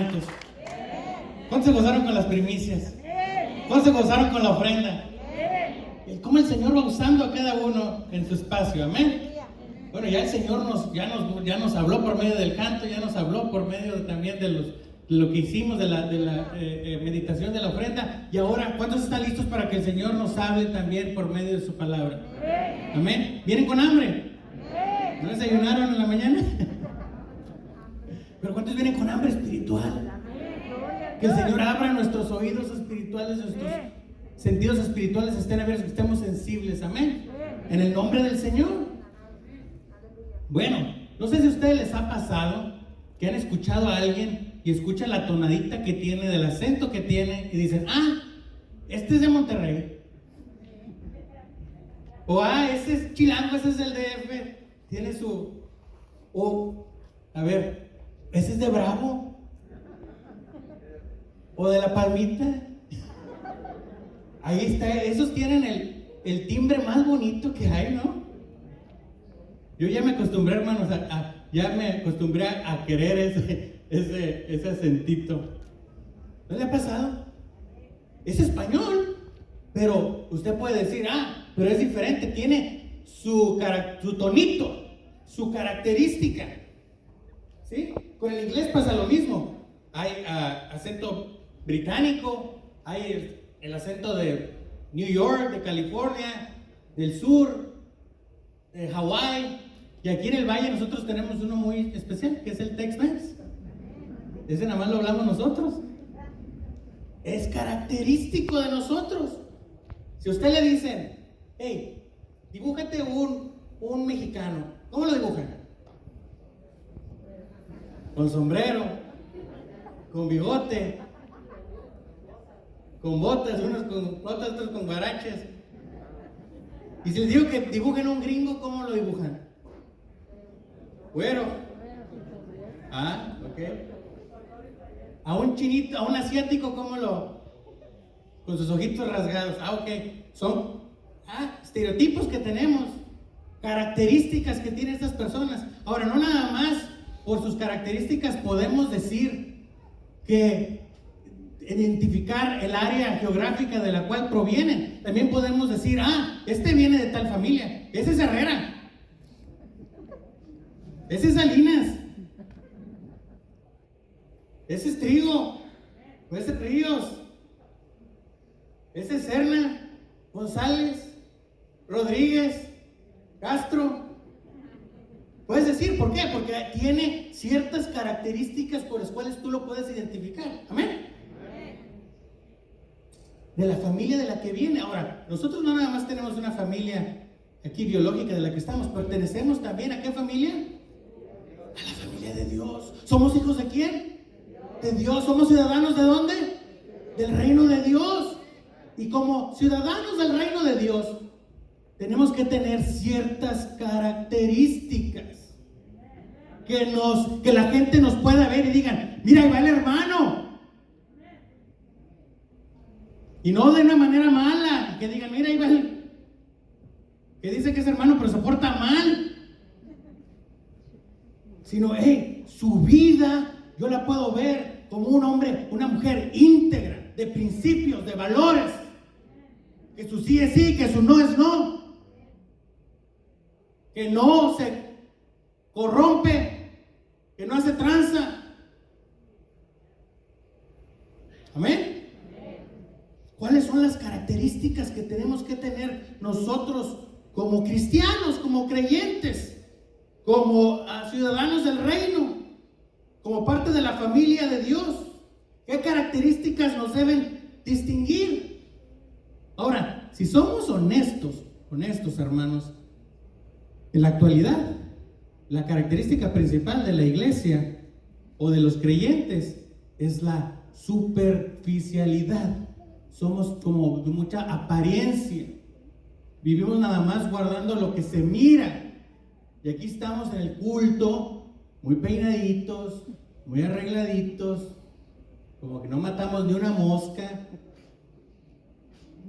cantos? ¿Cuántos se gozaron con las primicias? ¿Cuántos se gozaron con la ofrenda? ¿Cómo el Señor va usando a cada uno en su espacio? Amén. Bueno, ya el Señor ya nos habló por medio del canto, ya nos habló por medio también de lo que hicimos de la meditación de la ofrenda. Y ahora, ¿cuántos están listos para que el Señor nos hable también por medio de su palabra? Amén. ¿Vienen con hambre? ¿No desayunaron en la mañana? Pero ¿cuántos vienen con hambre espiritual? Que el Señor abra nuestros oídos espirituales, nuestros sentidos espirituales estén abiertos, que estemos sensibles. Amén. En el nombre del Señor. Bueno, no sé si a ustedes les ha pasado que han escuchado a alguien y escuchan la tonadita que tiene, del acento que tiene, y dicen, este es de Monterrey. O ese es chilango, ese es del DF. Tiene su... a ver, ese es de Bravo. O de La Palmita. Ahí está, esos tienen el timbre más bonito que hay, ¿no? Yo ya me acostumbré, hermanos, a querer ese acentito. ¿No le ha pasado? Es español, pero usted puede decir, pero es diferente, tiene su tonito, su característica. ¿Sí? Con el inglés pasa lo mismo. Hay acento británico, hay el acento de New York, de California, del sur, de Hawái. Y aquí en el Valle nosotros tenemos uno muy especial, que es el Tex-Mex. Ese nada más lo hablamos nosotros. Es característico de nosotros. Si a usted le dicen, hey, dibújate un mexicano, ¿cómo lo dibujan? Con sombrero, con bigote, con botas, unos con botas, otros con guaraches. Y si les digo que dibujen a un gringo, ¿cómo lo dibujan? Güero. Ok. A un chinito, a un asiático, ¿cómo con sus ojitos rasgados? Ok. Son estereotipos que tenemos, características que tienen estas personas. Ahora, no nada más por sus características podemos decir que identificar el área geográfica de la cual provienen. También podemos decir, este viene de tal familia, ese es Herrera, ese es Salinas, ese es Trigo, ese es Ríos, ese es Serna, González, Rodríguez, Castro. Puedes decir, ¿por qué? Porque tiene ciertas características por las cuales tú lo puedes identificar. Amén. De la familia de la que viene. Ahora, nosotros no nada más tenemos una familia aquí biológica de la que estamos, pertenecemos también ¿a qué familia? A la familia de Dios. ¿Somos hijos de quién? De Dios. ¿Somos ciudadanos de dónde? Del reino de Dios. Y como ciudadanos del reino de Dios, tenemos que tener ciertas características que la gente nos pueda ver y digan, mira, ahí va el hermano. Y no de una manera mala, que digan, mira, ahí va que dice que es hermano, pero se porta mal. Sino, su vida, yo la puedo ver como un hombre, una mujer íntegra, de principios, de valores. Que su sí es sí, que su no es no. Que no se corrompe, que no hace tranza. Amén. ¿Cuáles son las características que tenemos que tener nosotros como cristianos, como creyentes, como ciudadanos del reino, como parte de la familia de Dios? ¿Qué características nos deben distinguir? Ahora, si somos honestos, hermanos, en la actualidad, la característica principal de la iglesia o de los creyentes es la superficialidad. Somos como de mucha apariencia. Vivimos nada más guardando lo que se mira. Y aquí estamos en el culto, muy peinaditos, muy arregladitos, como que no matamos ni una mosca.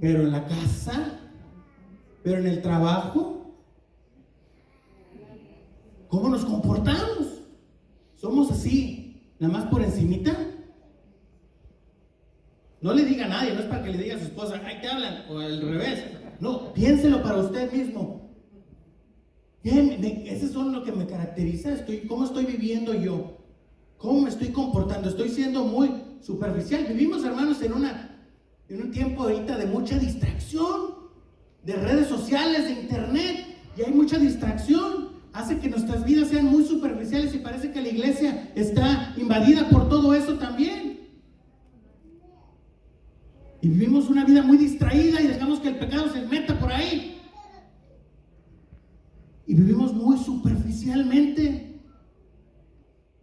Pero en la casa, pero en el trabajo, ¿cómo nos comportamos? ¿Somos así, nada más por encimita? No le diga a nadie, no es para que le diga a su esposa, ay, te hablan, o al revés. No, piénselo para usted mismo. Ese es lo que me caracteriza. ¿Cómo estoy viviendo yo? ¿Cómo me estoy comportando? Estoy siendo muy superficial. Vivimos, hermanos, en un tiempo ahorita de mucha distracción, de redes sociales, de internet, y hay mucha distracción. Hace que nuestras vidas sean muy superficiales y parece que la iglesia está invadida por todo eso también. Y vivimos una vida muy distraída y dejamos que el pecado se meta por ahí. Y vivimos muy superficialmente.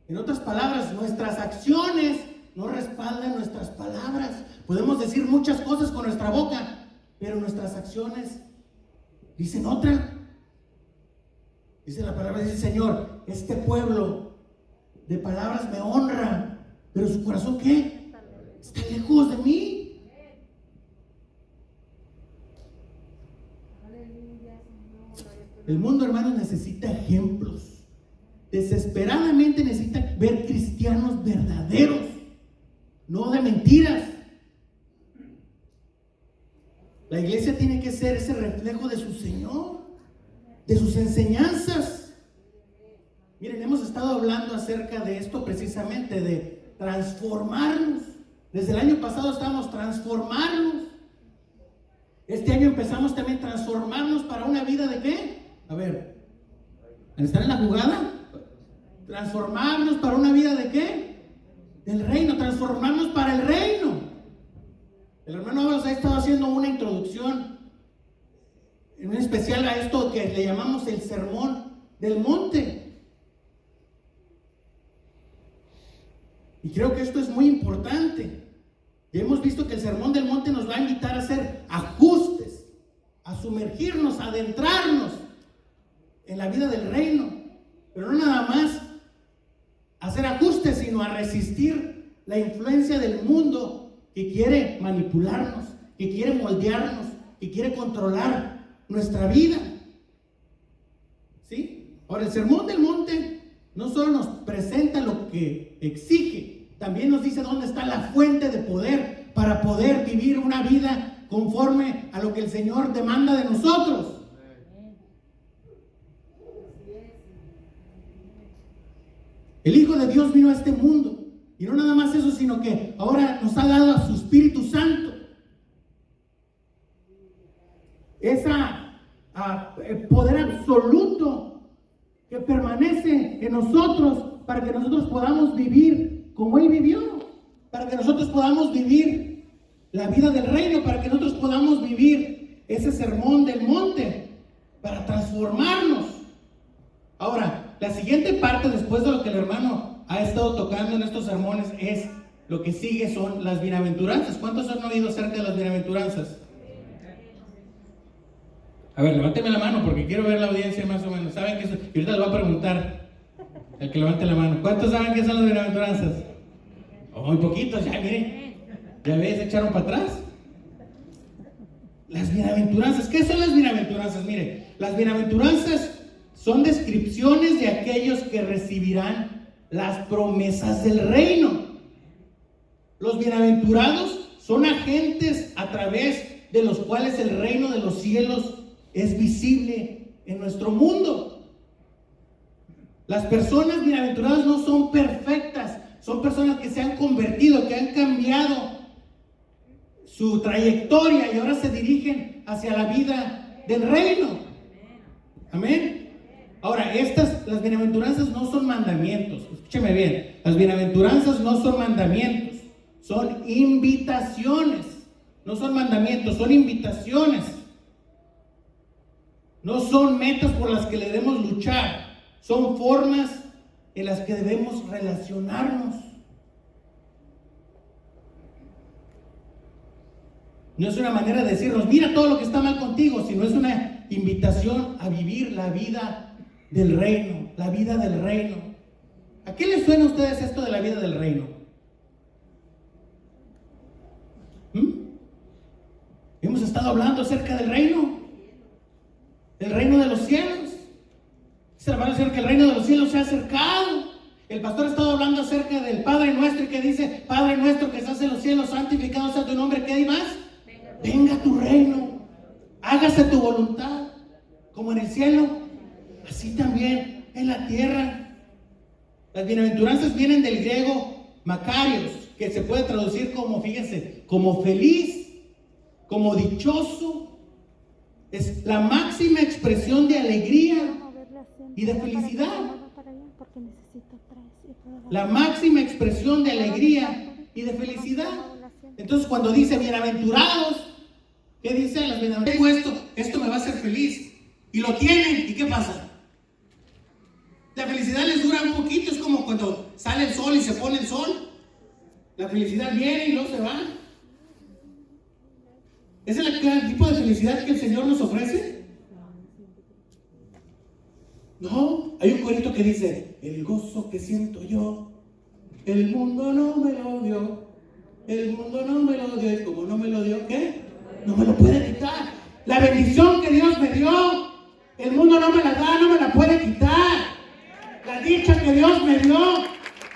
En otras palabras, nuestras acciones no respaldan nuestras palabras. Podemos decir muchas cosas con nuestra boca, pero nuestras acciones dicen otra. Dice la palabra, dice el Señor, este pueblo de palabras me honra, pero su corazón, ¿qué? Está lejos de mí. El mundo, hermanos, necesita ejemplos. Desesperadamente necesita ver cristianos verdaderos, no de mentiras. La iglesia tiene que ser ese reflejo de su Señor, de sus enseñanzas. Miren, hemos estado hablando acerca de esto precisamente, de transformarnos. Desde el año pasado estábamos transformarnos. Este año empezamos también a transformarnos para una vida de ¿qué? A ver, ¿están en la jugada? Transformarnos para una vida de ¿qué? Del reino, transformarnos para el reino. El hermano Ábalos ha estado haciendo una introducción, en un especial a esto que le llamamos el Sermón del Monte. Y creo que esto es muy importante. Y hemos visto que el Sermón del Monte nos va a invitar a hacer ajustes, a sumergirnos, a adentrarnos en la vida del reino, pero no nada más hacer ajustes, sino a resistir la influencia del mundo que quiere manipularnos, que quiere moldearnos, que quiere controlar nuestra vida. ¿Sí? Ahora, el Sermón del Monte no solo nos presenta lo que exige, también nos dice dónde está la fuente de poder para poder vivir una vida conforme a lo que el Señor demanda de nosotros. El Hijo de Dios vino a este mundo, y no nada más eso, sino que ahora nos ha dado a su Espíritu Santo. El poder absoluto que permanece en nosotros para que nosotros podamos vivir como Él vivió, para que nosotros podamos vivir la vida del reino, para que nosotros podamos vivir ese sermón del monte, para transformarnos. Ahora, la siguiente parte, después de lo que el hermano ha estado tocando en estos sermones, es lo que sigue, son las bienaventuranzas. ¿Cuántos han oído acerca de las bienaventuranzas? A ver, levánteme la mano porque quiero ver la audiencia más o menos. ¿Saben qué es? Y ahorita le voy a preguntar al que levante la mano. ¿Cuántos saben qué son las bienaventuranzas? Oh, muy poquitos, ya miren. ¿Ya ves? ¿Se echaron para atrás? Las bienaventuranzas. ¿Qué son las bienaventuranzas? Mire, las bienaventuranzas son descripciones de aquellos que recibirán las promesas del reino. Los bienaventurados son agentes a través de los cuales el reino de los cielos es visible en nuestro mundo. Las personas bienaventuradas no son perfectas, son personas que se han convertido, que han cambiado su trayectoria y ahora se dirigen hacia la vida del reino. Amén. Ahora, las bienaventuranzas no son mandamientos. Escúcheme bien, las bienaventuranzas no son mandamientos, son invitaciones. No son mandamientos, son invitaciones. No son metas por las que debemos luchar, son formas en las que debemos relacionarnos. No es una manera de decirnos, mira todo lo que está mal contigo, sino es una invitación a vivir la vida del reino, la vida del reino. ¿A qué les suena a ustedes esto de la vida del reino? Hemos estado hablando acerca del reino de los cielos. Dice la palabra del Señor que el reino de los cielos se ha acercado. El pastor ha estado hablando acerca del Padre Nuestro y que dice, Padre Nuestro que estás en los cielos, santificado sea tu nombre. ¿Qué hay más? Venga tu reino, hágase tu voluntad, como en el cielo, así también en la tierra. Las bienaventuranzas vienen del griego Makarios, que se puede traducir como, fíjense, como feliz, como dichoso. Es la máxima expresión de alegría y de felicidad. La máxima expresión de alegría y de felicidad. Entonces cuando dice bienaventurados, ¿qué dice? Las bienaventuradas, esto me va a hacer feliz. Y lo tienen, ¿y qué pasa? La felicidad les dura un poquito, es como cuando sale el sol y se pone el sol. La felicidad viene y luego se va. ¿Ese es el tipo de felicidad que el Señor nos ofrece? No, hay un corito que dice, el gozo que siento yo, el mundo no me lo dio, el mundo no me lo dio, y como no me lo dio, ¿qué? No me lo puede quitar. La bendición que Dios me dio, el mundo no me la da, no me la puede quitar. La dicha que Dios me dio,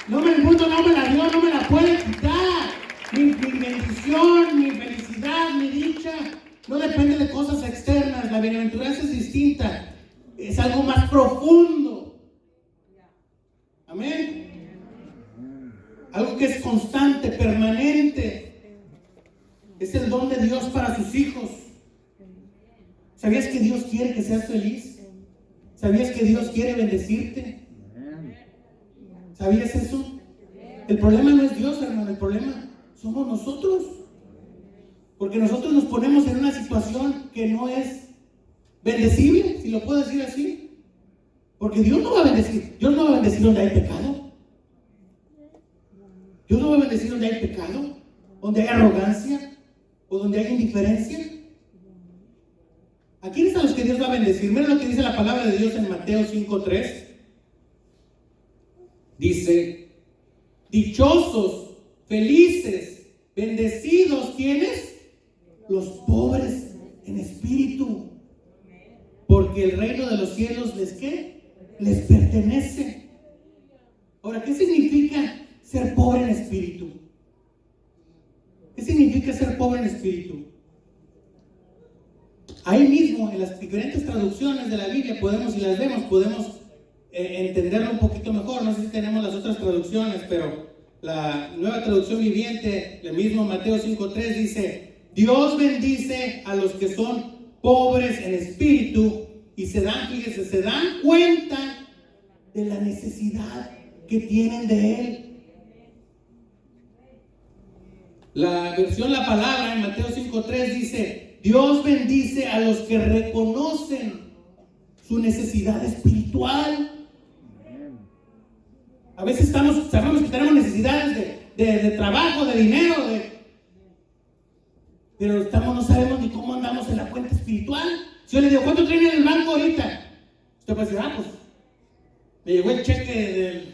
el mundo no me la dio, no me la puede quitar. Mi bendición, mi felicidad, mi dicha, no depende de cosas externas. La bienaventuranza es distinta, es algo más profundo. Amén. Algo que es constante, permanente. Es el don de Dios para sus hijos. ¿Sabías que Dios quiere que seas feliz? ¿Sabías que Dios quiere bendecirte? ¿Sabías eso? El problema no es Dios, hermano, el problema somos nosotros. Porque nosotros nos ponemos en una situación que no es bendecible, si lo puedo decir así. Porque Dios no va a bendecir. Dios no va a bendecir donde hay pecado. Dios no va a bendecir donde hay pecado, donde hay arrogancia o donde hay indiferencia. ¿A quiénes a los que Dios va a bendecir? Miren lo que dice la palabra de Dios en Mateo 5:3. Dice, dichosos, felices, bendecidos, ¿quiénes? Los pobres en espíritu, porque el reino de los cielos les ¿qué? Les pertenece. Ahora, ¿qué significa ser pobre en espíritu? ¿Qué significa ser pobre en espíritu? Ahí mismo, en las diferentes traducciones de la Biblia, podemos, si las vemos, podemos entenderlo un poquito mejor. No sé si tenemos las otras traducciones, pero la Nueva Traducción Viviente, el mismo Mateo 5:3 dice, Dios bendice a los que son pobres en espíritu y se dan cuenta de la necesidad que tienen de Él. La versión La Palabra en Mateo 5:3 dice, Dios bendice a los que reconocen su necesidad espiritual. A veces sabemos que tenemos necesidades de trabajo, de dinero, pero no sabemos ni cómo andamos en la cuenta espiritual. Si yo le digo, ¿cuánto traen en el banco ahorita? Usted puede decir, pues me llegó el cheque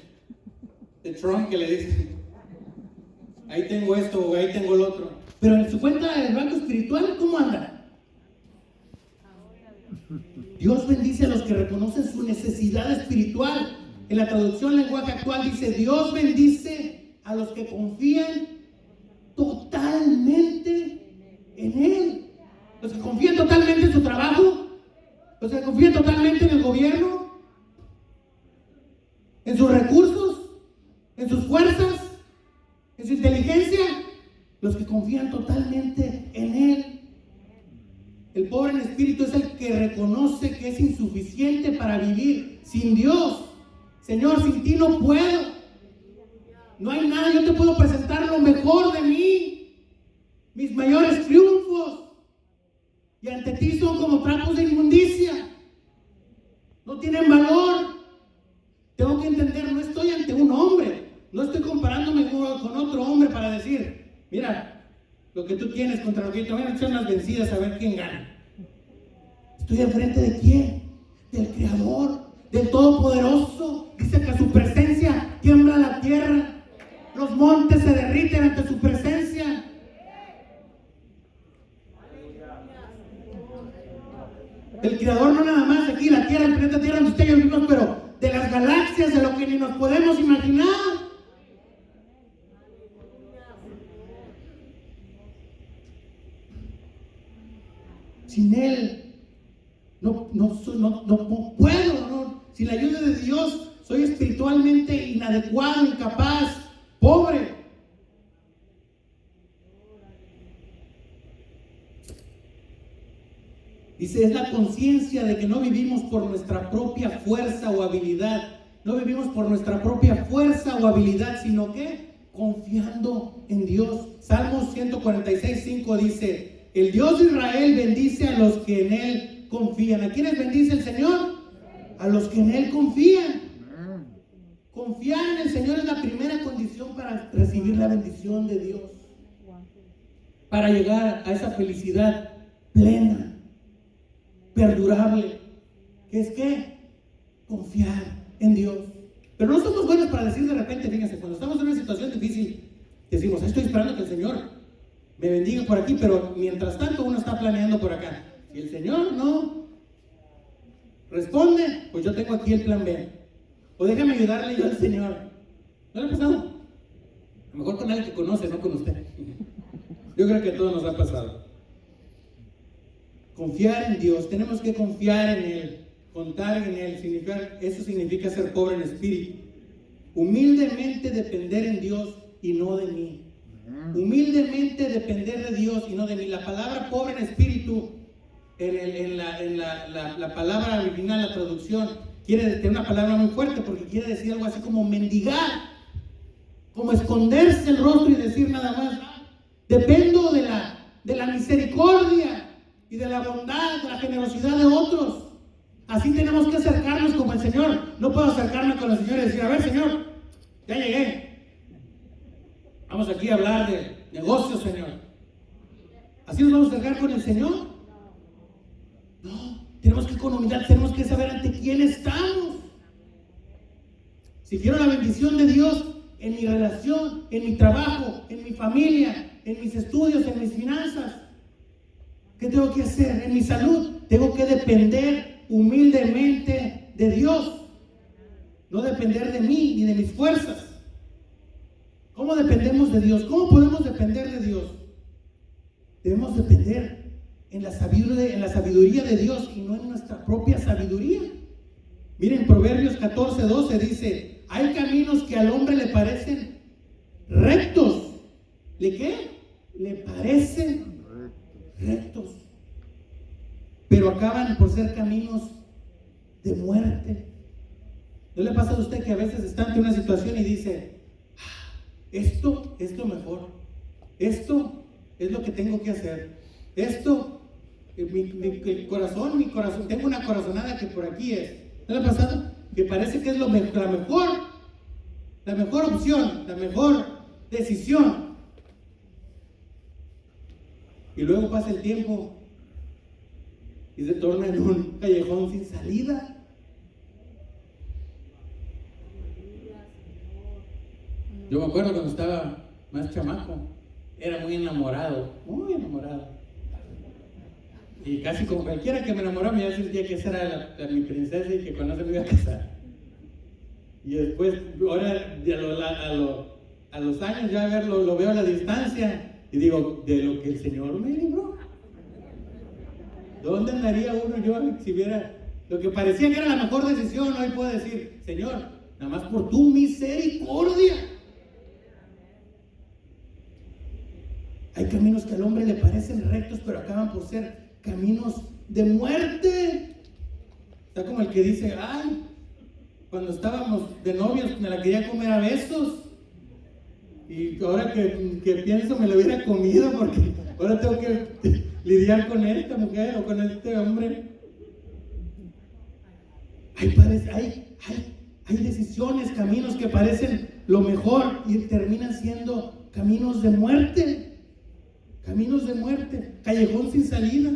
de Trump que le dice, ahí tengo esto o ahí tengo el otro. Pero en su cuenta del banco espiritual, ¿cómo anda? Dios bendice a los que reconocen su necesidad espiritual. En la traducción lenguaje actual dice, Dios bendice a los que confían totalmente en Él. Los que confían totalmente en su trabajo, los que confían totalmente en el gobierno, en sus recursos, en sus fuerzas, en su inteligencia, los que confían totalmente en Él. El pobre en espíritu es el que reconoce que es insuficiente para vivir sin Dios. Señor, sin ti no puedo. No hay nada, yo te puedo presentar lo mejor de mí, mis mayores triunfos, y ante ti son como trapos de inmundicia. No tienen valor. Tengo que entender, no estoy ante un hombre, no estoy comparándome con otro hombre para decir, mira, lo que tú tienes contra lo que yo te voy a echar unas vencidas a ver quién gana. Estoy enfrente de quién, del Creador, del Todopoderoso. Dice que a su presencia tiembla la tierra, los montes se derriten ante su presencia. El Creador no nada más aquí, la tierra, el planeta Tierra donde usted y yo vivimos, pero de las galaxias, de lo que ni nos podemos imaginar. Sin Él no puedo, ¿no? Sin la ayuda de Dios soy espiritualmente inadecuado, incapaz, pobre. Dice, es la conciencia de que no vivimos por nuestra propia fuerza o habilidad. No vivimos por nuestra propia fuerza o habilidad, sino que confiando en Dios. Salmos 146:5 dice, el Dios de Israel bendice a los que en Él confían. ¿A quiénes bendice el Señor? A los que en Él confían. Confiar en el Señor es la primera condición para recibir la bendición de Dios. Para llegar a esa felicidad plena, perdurable, que es que confiar en Dios. Pero no somos buenos para decir de repente, fíjense, cuando estamos en una situación difícil, decimos, estoy esperando que el Señor me bendiga por aquí, pero mientras tanto uno está planeando por acá. Si el Señor no responde, pues yo tengo aquí el plan B. O déjame ayudarle yo al Señor. ¿No le ha pasado? A lo mejor con alguien que conoce, no con usted. Yo creo que a todos nos ha pasado. Confiar en Dios, tenemos que confiar en Él, contar en Él, eso significa ser pobre en espíritu. Humildemente depender en Dios y no de mí. Humildemente depender de Dios y no de mí. La palabra pobre en espíritu, en la palabra original, la traducción, quiere tener una palabra muy fuerte porque quiere decir algo así como mendigar, como esconderse el rostro y decir nada más, dependo de la misericordia y de la bondad, de la generosidad de otros. Así tenemos que acercarnos como el Señor. No puedo acercarme con el Señor y decir, a ver, Señor, ya llegué. Vamos aquí a hablar de negocios, Señor. ¿Así nos vamos a acercar con el Señor? No, tenemos que con humildad, tenemos que saber ante quién estamos. Si quiero la bendición de Dios en mi relación, en mi trabajo, en mi familia, en mis estudios, en mis finanzas, ¿qué tengo que hacer? En mi salud, tengo que depender humildemente de Dios. No depender de mí ni de mis fuerzas. ¿Cómo dependemos de Dios? ¿Cómo podemos depender de Dios? Debemos depender en la sabiduría de Dios y no en nuestra propia sabiduría. Miren, Proverbios 14:12 dice, hay caminos que al hombre le parecen rectos. ¿Le qué? Le parecen rectos, pero acaban por ser caminos de muerte. ¿No le pasa a usted que a veces está ante una situación y dice, esto es lo mejor, esto es lo que tengo que hacer, esto, mi corazón, tengo una corazonada que por aquí es? ¿No le ha pasado? Que parece que es la mejor opción, la mejor decisión. Y luego pasa el tiempo y se torna en un callejón sin salida. Yo me acuerdo cuando estaba más chamaco, era muy enamorado. Y casi como cualquiera que me enamoraba, me sentía que esa era mi princesa y que con eso me iba a casar. Y después, ahora a los años ya lo veo a la distancia. Y digo, de lo que el Señor me libró. ¿Dónde andaría uno yo si viera lo que parecía que era la mejor decisión? Hoy puedo decir, Señor, nada más por tu misericordia. Hay caminos que al hombre le parecen rectos, pero acaban por ser caminos de muerte. Está como el que dice, ay, cuando estábamos de novios me la quería comer a besos. Y ahora que pienso me lo hubiera comido porque ahora tengo que lidiar con esta mujer o con este hombre. Hay decisiones, caminos que parecen lo mejor y terminan siendo caminos de muerte. Caminos de muerte, callejón sin salida.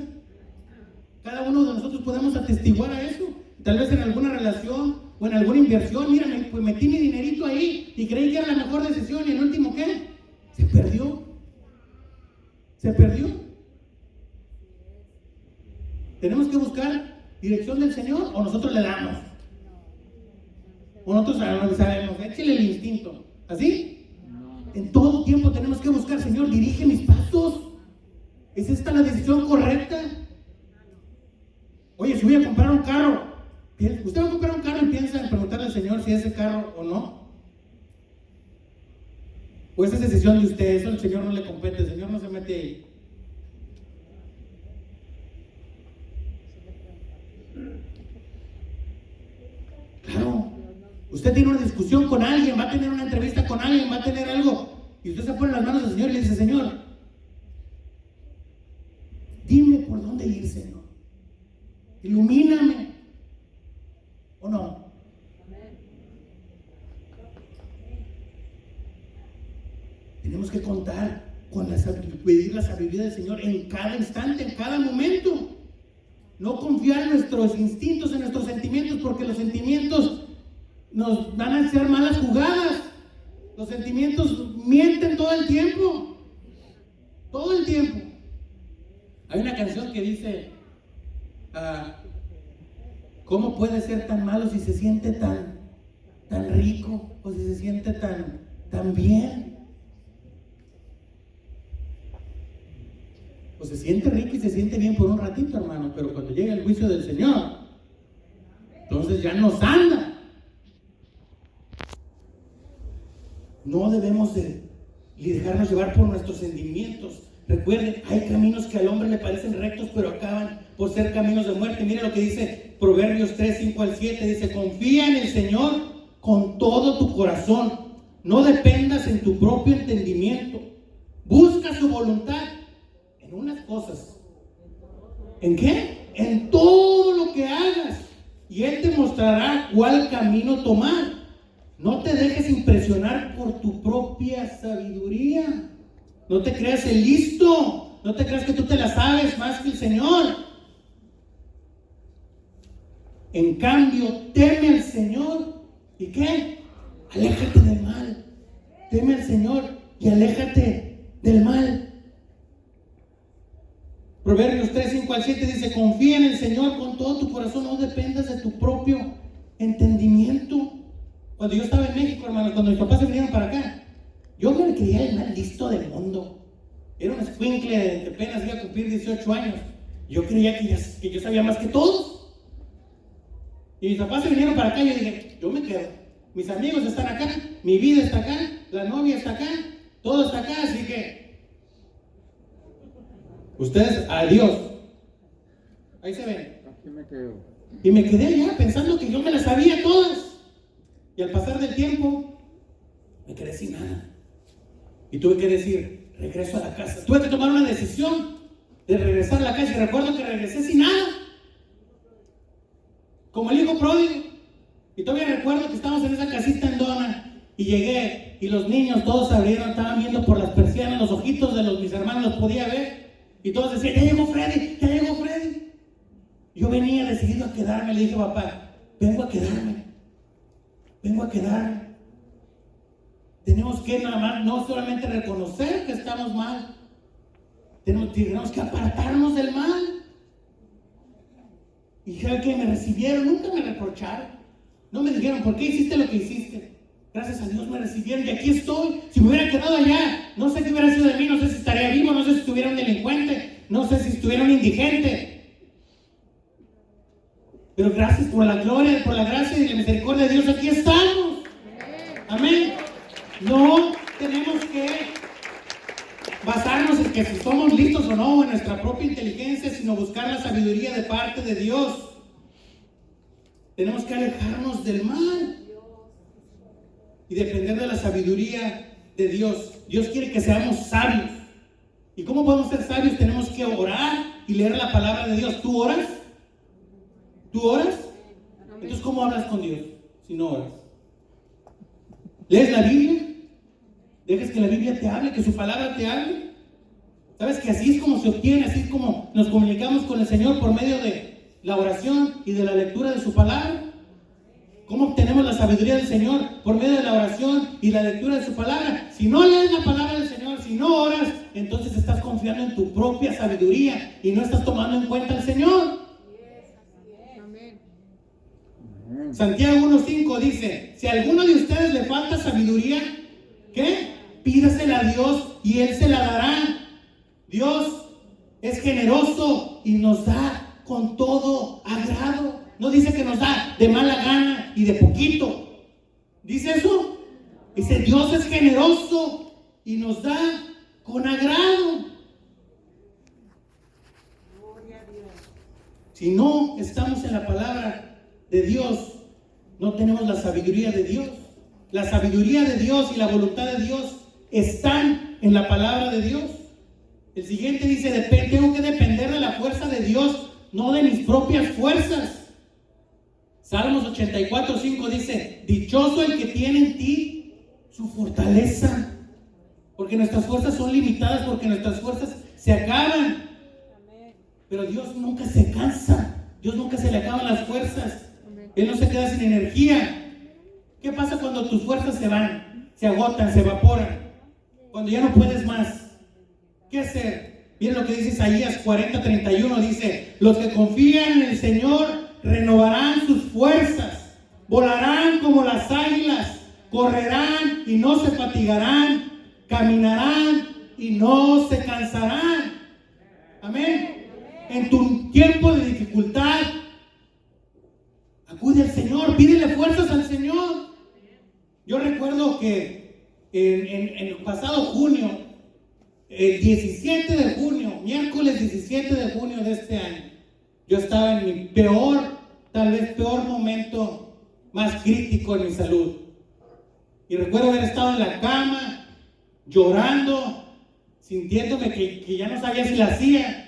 Cada uno de nosotros podemos atestiguar a eso. Tal vez en alguna relación o en alguna inversión, mira, pues metí mi dinerito ahí y creí que era la mejor decisión y el último, ¿qué? Se perdió. Tenemos que buscar dirección del Señor o nosotros le damos. O nosotros sabemos, échale el instinto. ¿Así? En todo tiempo tenemos que buscar, Señor, dirige mis pasos. ¿Es esta la decisión correcta? Oye, si voy a comprar un carro, usted va a comprar un carro y piensa en preguntarle al Señor si es ese carro o no. O esa es decisión de usted, eso al Señor no le compete, el Señor no se mete ahí. Claro, usted tiene una discusión con alguien, va a tener una entrevista con alguien, va a tener algo, y usted se pone en las manos del Señor y le dice: Señor, dime por dónde ir, Señor, ilumíname, ¿o no? Tenemos que contar con pedir la sabiduría del Señor en cada instante, en cada momento. No confiar en nuestros instintos, en nuestros sentimientos, porque los sentimientos nos van a hacer malas jugadas. Los sentimientos mienten todo el tiempo. Todo el tiempo. Hay una canción que dice: ¿cómo puede ser tan malo si se siente tan rico? O si se siente tan bien. Pues se siente rico y se siente bien por un ratito, hermano, pero cuando llega el juicio del Señor, entonces ya nos anda. No debemos de dejarnos llevar por nuestros sentimientos. Recuerden, hay caminos que al hombre le parecen rectos, pero acaban por ser caminos de muerte. Miren lo que dice Proverbios 3, 5 al 7. Dice: confía en el Señor con todo tu corazón. No dependas en tu propio entendimiento. Busca su voluntad en unas cosas. ¿En qué? En todo lo que hagas, y Él te mostrará cuál camino tomar. No te dejes impresionar por tu propia sabiduría. No te creas el listo. No te creas que tú te la sabes más que el Señor. En cambio, teme al Señor. ¿Y qué? Aléjate del mal. Teme al Señor y aléjate del mal. Proverbios 3, 5 al 7 dice: confía en el Señor con todo tu corazón, no dependas de tu propio entendimiento. Cuando yo estaba en México, hermano, cuando mis papás se vinieron para acá, yo me creía el más listo del mundo. Era un escuincle que apenas iba a cumplir 18 años. Yo creía que yo sabía más que todos. Y mis papás se vinieron para acá y yo dije: yo me quedo. Mis amigos están acá, mi vida está acá, la novia está acá, todo está acá, así que ustedes, adiós. Ahí se ven. Aquí me quedo. Y me quedé ya pensando que yo me las sabía todas. Y al pasar del tiempo, me quedé sin nada. Y tuve que decir: regreso a la casa. Tuve que tomar una decisión de regresar a la casa. Y recuerdo que regresé sin nada, como el hijo pródigo. Y todavía recuerdo que estábamos en esa casita en Dona. Y llegué, y los niños todos se abrieron, estaban viendo por las persianas, los ojitos de mis hermanos los podía ver. Y todos decían: ya llegó Freddy, ya llegó Freddy. Yo venía decidido a quedarme. Le dije: papá, vengo a quedarme. Tenemos que nada más, no solamente reconocer que estamos mal, tenemos que apartarnos del mal. Y ya que me recibieron, nunca me reprocharon. No me dijeron: ¿por qué hiciste lo que hiciste? Gracias a Dios me recibieron y aquí estoy. Si me hubiera quedado allá, no sé qué hubiera sido de mí, no sé si estaría vivo, no sé si estuviera un delincuente, no sé si estuviera un indigente. Pero gracias por la gloria, por la gracia y la misericordia de Dios, aquí estamos. Amén. No tenemos que basarnos en que si somos listos o no, en nuestra propia inteligencia, sino buscar la sabiduría de parte de Dios. Tenemos que alejarnos del mal y depender de la sabiduría de Dios. Dios quiere que seamos sabios. ¿Y cómo podemos ser sabios? Tenemos que orar y leer la palabra de Dios. ¿Tú oras? ¿Tú oras? Entonces, ¿cómo hablas con Dios si no oras? ¿Lees la Biblia? ¿Dejas que la Biblia te hable, que su palabra te hable? ¿Sabes que así es como se obtiene, así es como nos comunicamos con el Señor por medio de la oración y de la lectura de su palabra? ¿Cómo obtenemos la sabiduría del Señor? Por medio de la oración y la lectura de su palabra. Si no lees la palabra del Señor, si no oras, entonces estás confiando en tu propia sabiduría y no estás tomando en cuenta al Señor. Santiago 1:5 dice: si a alguno de ustedes le falta sabiduría, ¿qué? Pídasela a Dios y Él se la dará. Dios es generoso y nos da con todo agrado. No dice que nos da de mala gana y de poquito. ¿Dice eso? Dice, Dios es generoso y nos da con agrado. Gloria a Dios. Si no estamos en la palabra de Dios, no tenemos la sabiduría de Dios. La sabiduría de Dios y la voluntad de Dios están en la palabra de Dios. El siguiente dice, tengo que depender de la fuerza de Dios, no de mis propias fuerzas. Salmos 84:5 dice, dichoso el que tiene en ti su fortaleza. Porque nuestras fuerzas son limitadas, porque nuestras fuerzas se acaban. Pero Dios nunca se cansa. Dios nunca se le acaban las fuerzas. Él no se queda sin energía. ¿Qué pasa cuando tus fuerzas se van? Se agotan, se evaporan. Cuando ya no puedes más. ¿Qué hacer? Miren lo que dice Isaías 40:31. Dice, los que confían en el Señor renovarán sus fuerzas. Volarán como las águilas. Correrán y no se fatigarán. Caminarán y no se cansarán. Amén. En tu tiempo de dificultad, acude al Señor, pídele fuerzas al Señor. Yo recuerdo que en el pasado junio, el 17 de junio, miércoles 17 de junio de este año, yo estaba en mi peor, tal vez peor momento, más crítico en mi salud. Y recuerdo haber estado en la cama, llorando, sintiéndome que ya no sabía si la hacía.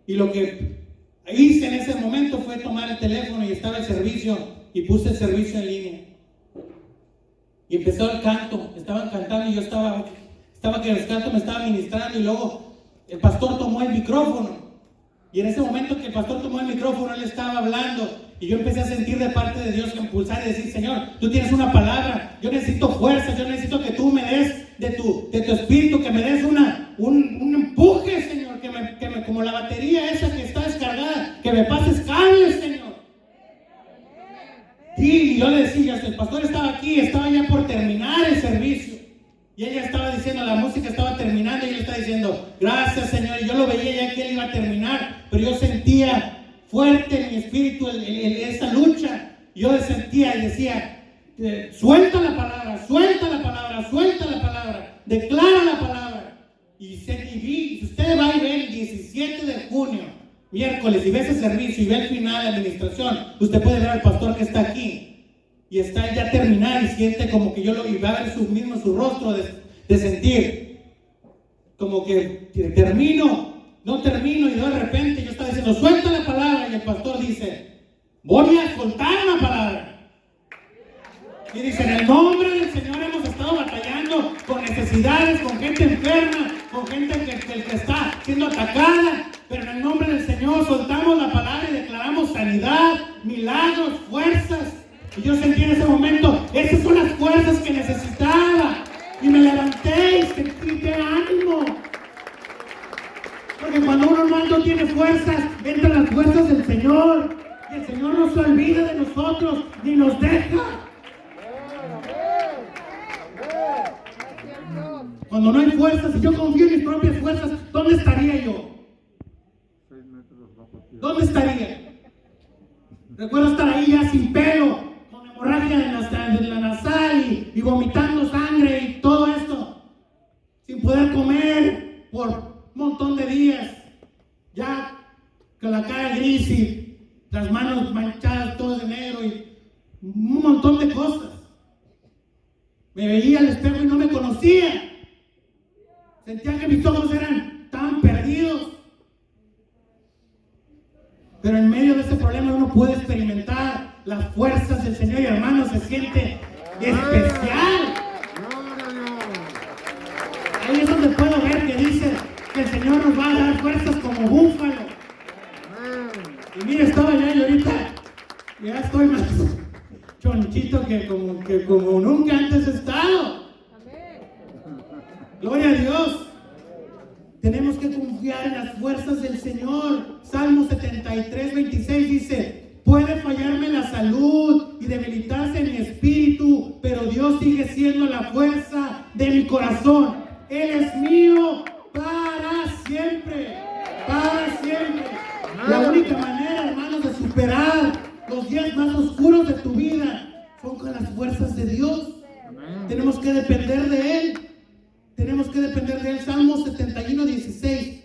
Y lo que hice en ese momento fue tomar el teléfono y estaba el servicio y puse el servicio en línea. Y empezó el canto, estaban cantando y yo estaba que el canto me estaba ministrando y luego el pastor tomó el micrófono. Y en ese momento que el pastor tomó el micrófono, él estaba hablando y yo empecé a sentir de parte de Dios que impulsar y decir, Señor, tú tienes una palabra, yo necesito fuerza, yo necesito que tú me des de tu espíritu, que me des un empuje, Señor, que me como la batería esa que está descargada, que me pases cables, Señor. Sí, y yo le decía, el pastor estaba aquí, estaba ya por terminar el servicio. Y ella estaba diciendo, la música estaba terminando y él estaba diciendo, gracias, Señor. Y yo lo veía ya que él iba a terminar, pero yo sentía fuerte en mi espíritu esa lucha. Yo sentía y decía, suelta la palabra, suelta la palabra, suelta la palabra, declara la palabra. Y si usted va y ve el 17 de junio, miércoles, y ve ese servicio y ve el final de la administración, usted puede ver al pastor que está aquí. Y está ya terminar y siente como que yo lo iba a ver su rostro de sentir como que no termino, y de repente yo estaba diciendo, suelta la palabra, y el pastor dice, voy a soltar la palabra. Y dice, en el nombre del Señor hemos estado batallando con necesidades, con gente enferma, con gente que está siendo atacada, pero en el nombre del Señor soltamos la palabra y declaramos sanidad, milagros, fuerzas. Y yo sentí en ese momento, esas son las fuerzas que necesitaba. Y me levanté y sentí de ánimo. Porque cuando uno no tiene fuerzas, entran las fuerzas del Señor. Y el Señor no se olvida de nosotros, ni nos deja. Cuando no hay fuerzas, si yo confío en mis propias fuerzas, ¿dónde estaría yo? ¿Dónde estaría? Recuerdo estar ahí ya sin pelo, con hemorragia de la nasal y vomitando sangre y todo esto, sin poder comer por un montón de días, ya con la cara gris y las manos manchadas todo de negro y un montón de cosas. Me veía al espejo y no me conocía. Sentía que mis ojos eran tan perdidos. Pero en medio de ese problema uno puede experimentar las fuerzas del Señor y hermano, se siente especial. Ahí es donde puedo ver que dice que el Señor nos va a dar fuerzas como búfalo. Y mira, estaba allá y ahorita ya estoy más chonchito que como nunca antes he estado. Gloria a Dios. Tenemos que confiar en las fuerzas del Señor. Salmo 73:26 dice, puede fallarme la salud y debilitarse mi espíritu, pero Dios sigue siendo la fuerza de mi corazón. Él es mío para siempre. Para siempre. La única manera, hermanos, de superar los días más oscuros de tu vida son con las fuerzas de Dios. Tenemos que depender de Él. Tenemos que depender de Él. Salmo 71, 16.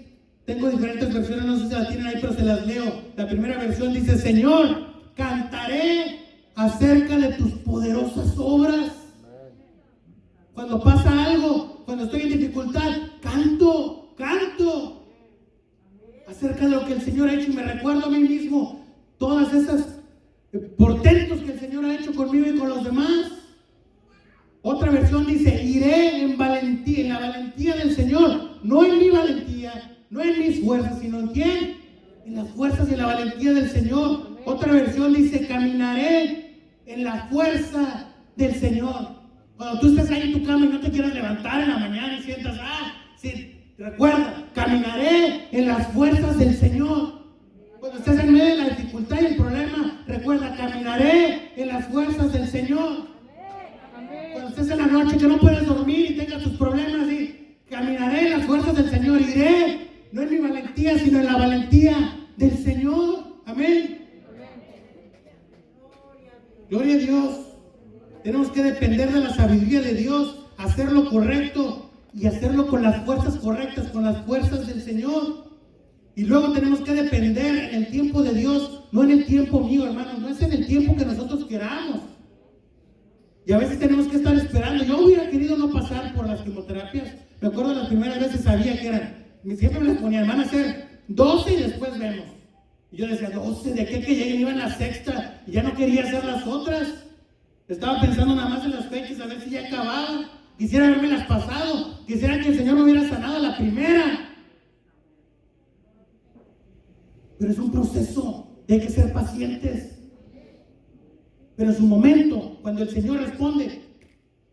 Tengo diferentes versiones, no sé si las tienen ahí, pero se las leo. La primera versión dice: Señor, cantaré acerca de tus poderosas obras. Cuando pasa algo, cuando estoy en dificultad, canto acerca de lo que el Señor ha hecho, y me recuerdo a mí mismo todas esas portentos que el Señor ha hecho conmigo y con los demás. Otra versión dice: iré en valentía, en la valentía del Señor, no en mi valentía, no en mis fuerzas, sino en quién, en las fuerzas y en la valentía del Señor. Otra versión dice: caminaré en la fuerza del Señor. Cuando tú estés ahí en tu cama y no te quieras levantar en la mañana y sientas, sí, recuerda, caminaré en las fuerzas del Señor. Cuando estés en medio de la dificultad y el problema, recuerda, caminaré en las fuerzas del Señor. Cuando estés en la noche que no puedes dormir y tengas tus problemas, caminaré en las fuerzas del Señor. Iré, no en mi valentía, sino en la valentía del Señor. Amén. Gloria a Dios. Tenemos que depender de la sabiduría de Dios, hacer lo correcto y hacerlo con las fuerzas correctas, con las fuerzas del Señor. Y luego tenemos que depender en el tiempo de Dios, no en el tiempo mío, hermanos, no es en el tiempo que nosotros queramos. Y a veces tenemos que estar esperando. Yo hubiera querido no pasar por las quimioterapias. Me acuerdo las primeras veces sabía que eran, siempre me las ponían, van a hacer 12 y después vemos. Y yo decía, 12, ¿de qué que lleguen? Iba en la sexta y ya no quería hacer las otras. Estaba pensando nada más en las fechas, a ver si ya acababa. Quisiera haberme las pasado. Quisiera que el Señor me hubiera sanado la primera. Pero es un proceso, hay que ser pacientes. Pero en su momento, cuando el Señor responde,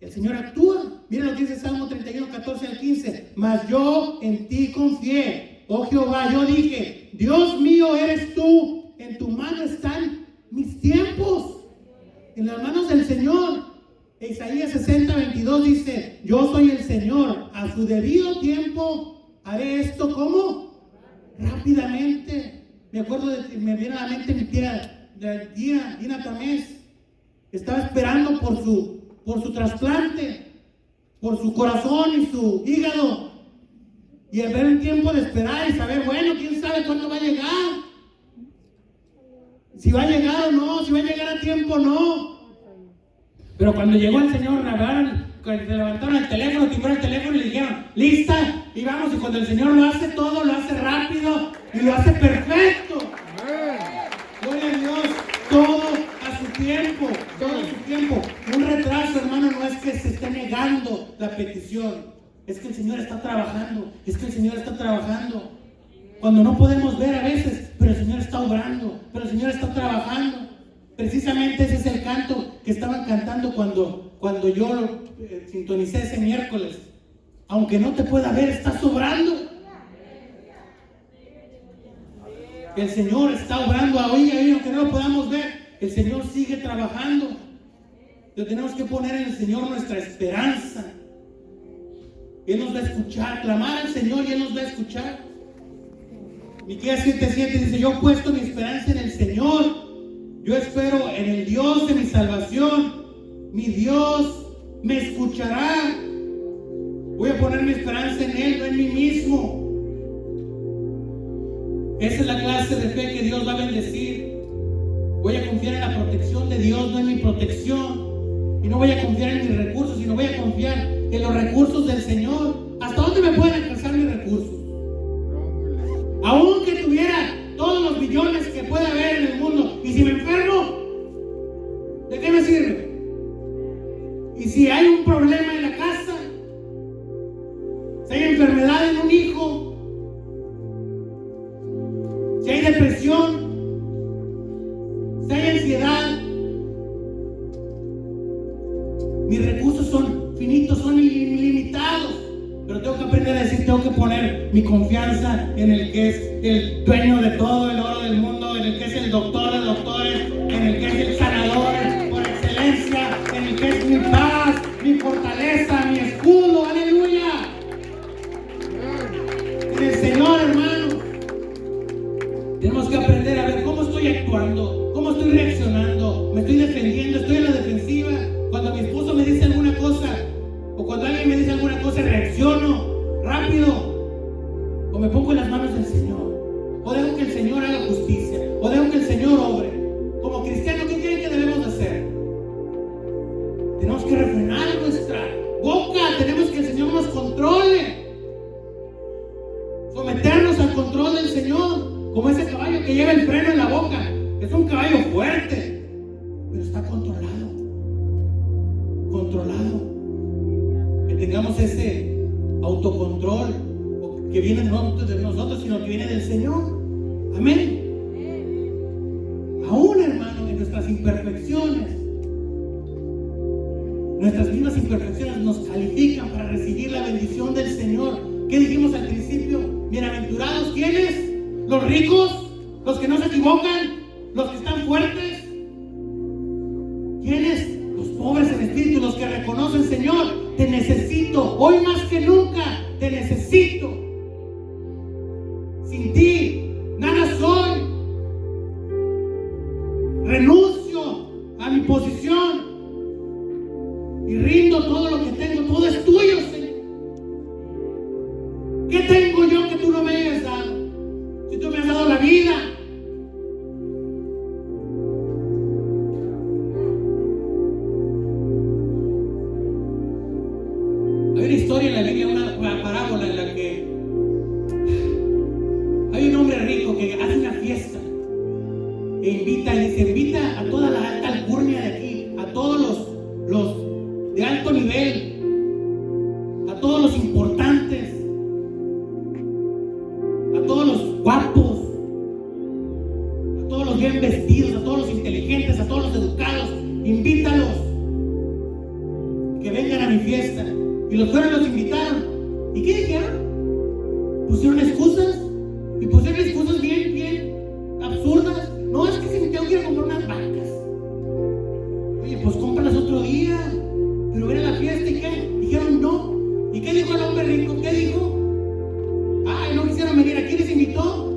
el Señor actúa. Mira lo que dice Salmo 31, 14 al 15. Mas yo en ti confié, oh Jehová, yo dije, Dios mío eres tú, en tu mano están mis tiempos. En las manos del Señor. Isaías 60, 22 dice: yo soy el Señor, a su debido tiempo haré esto. ¿Cómo? Rápidamente. Me acuerdo, me viene a la mente mi tía Dina Tamés. Estaba esperando por su trasplante, por su corazón y su hígado. Y al ver el tiempo de esperar y saber, bueno, quién sabe cuándo va a llegar. Si va a llegar o no, si va a llegar a tiempo o no. Pero cuando llegó el Señor, le levantaron el teléfono, timbraron el teléfono y le dijeron, lista, y vamos. Y cuando el Señor lo hace todo, lo hace rápido y lo hace perfecto. Gloria a Dios, todo a su tiempo, todo a su tiempo. Un retraso, hermano, no es que se esté negando la petición, es que el Señor está trabajando, Cuando no podemos ver a veces, pero el Señor está obrando, pero el Señor está trabajando. Precisamente ese es el canto que estaban cantando cuando yo sintonicé ese miércoles. Aunque no te pueda ver, estás obrando. El Señor está obrando hoy, aunque no lo podamos ver, el Señor sigue trabajando. Pero tenemos que poner en el Señor nuestra esperanza. Él nos va a escuchar, clamar al Señor y Él nos va a escuchar. Miqueas 7:7 dice: yo he puesto mi esperanza en el Señor. Yo espero en el Dios de mi salvación. Mi Dios me escuchará. Voy a poner mi esperanza en Él, no en mí mismo. Esa es la clase de fe que Dios va a bendecir. Voy a confiar en la protección de Dios, no en mi protección. Y no voy a confiar en mis recursos, sino voy a confiar en los recursos del Señor. ¿Hasta dónde me pueden alcanzar mis recursos? Aunque tuviera todos los billones que pueda haber en el mundo, y si me enfermo, ¿de qué me sirve? Y si hay un problema en la casa, si hay enfermedad en un hijo, si hay depresión, si hay ansiedad, mis recursos son finitos, son ilimitados. Pero tengo que aprender a decir, tengo que poner mi confianza en el que es el dueño de todo el oro del mundo, en el que es el doctor de doctores, en el que es el sanador por excelencia, en el que es mi paz, mi fortaleza, mi escudo. ¡Aleluya! En el Señor, hermanos. Tenemos que cosa reacciono rápido, o me pongo en las manos del Señor, o dejo que el Señor haga justicia, o dejo que el Señor obre. Como cristianos, ¿qué creen que debemos de hacer? Tenemos que refrenar nuestra boca, tenemos que el Señor nos controle, someternos al control del Señor, como ese caballo que lleva el freno en la boca. Es un caballo fuerte, pero está controlado. Que tengamos ese autocontrol que viene no de nosotros, sino que viene del Señor. Amén. Aún, hermano, en nuestras imperfecciones, nuestras mismas imperfecciones nos califican para recibir la bendición del Señor. ¿Qué dijimos al principio? Bienaventurados, ¿quiénes? Los ricos, los que no se equivocan, los que están fuertes. ¿Quiénes? Los pobres en espíritu, los que reconocen: Señor, te necesito, hoy más que nunca, te necesito. Sin ti, nada soy. Renuncio a mi posición y rindo todo lo que tengo. Todo es tuyo, Señor. ¿Qué tengo yo que tú no me hayas dado? Si tú me has dado la vida. Hay una historia en la Biblia, una parábola en la que hay un hombre rico que hace una fiesta e invita a toda la alta alcurnia de aquí, a todos los de alto nivel, a todos los importantes, a todos los guapos, a todos los bien vestidos, a todos los inteligentes, a todos los educados. Invítalos que vengan a mi fiesta. Y los fueron, los invitaron. ¿Y qué dijeron? Pusieron excusas. Y pusieron excusas bien absurdas. No, es que si me tengo que ir a comprar unas vacas. Oye, pues cómpralas otro día. Pero ven a la fiesta, ¿y qué? Dijeron no. ¿Y qué dijo el hombre rico? ¿Qué dijo? Ay, no quisieron venir. ¿A quién les invitó?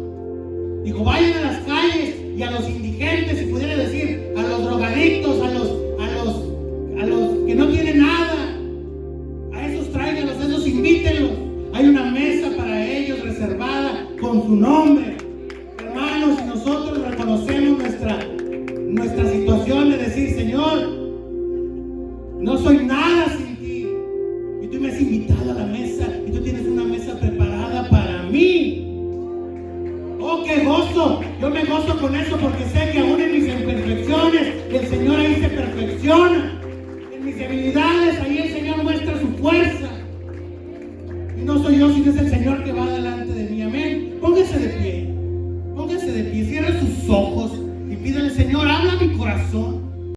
Dijo: vayan a las calles y a los indigentes, si pudiera decir, a los drogadictos, a los que no tienen nada. Tráiganlos, esos invítenlos. Hay una mesa para ellos reservada con su nombre. Hermanos, si nosotros reconocemos nuestra situación de decir: Señor, no soy nada sin ti, y tú me has invitado a la mesa, y tú tienes una mesa preparada para mí. Oh, qué gozo. Yo me gozo con eso, porque sé que aún en mis imperfecciones el Señor ahí se perfecciona.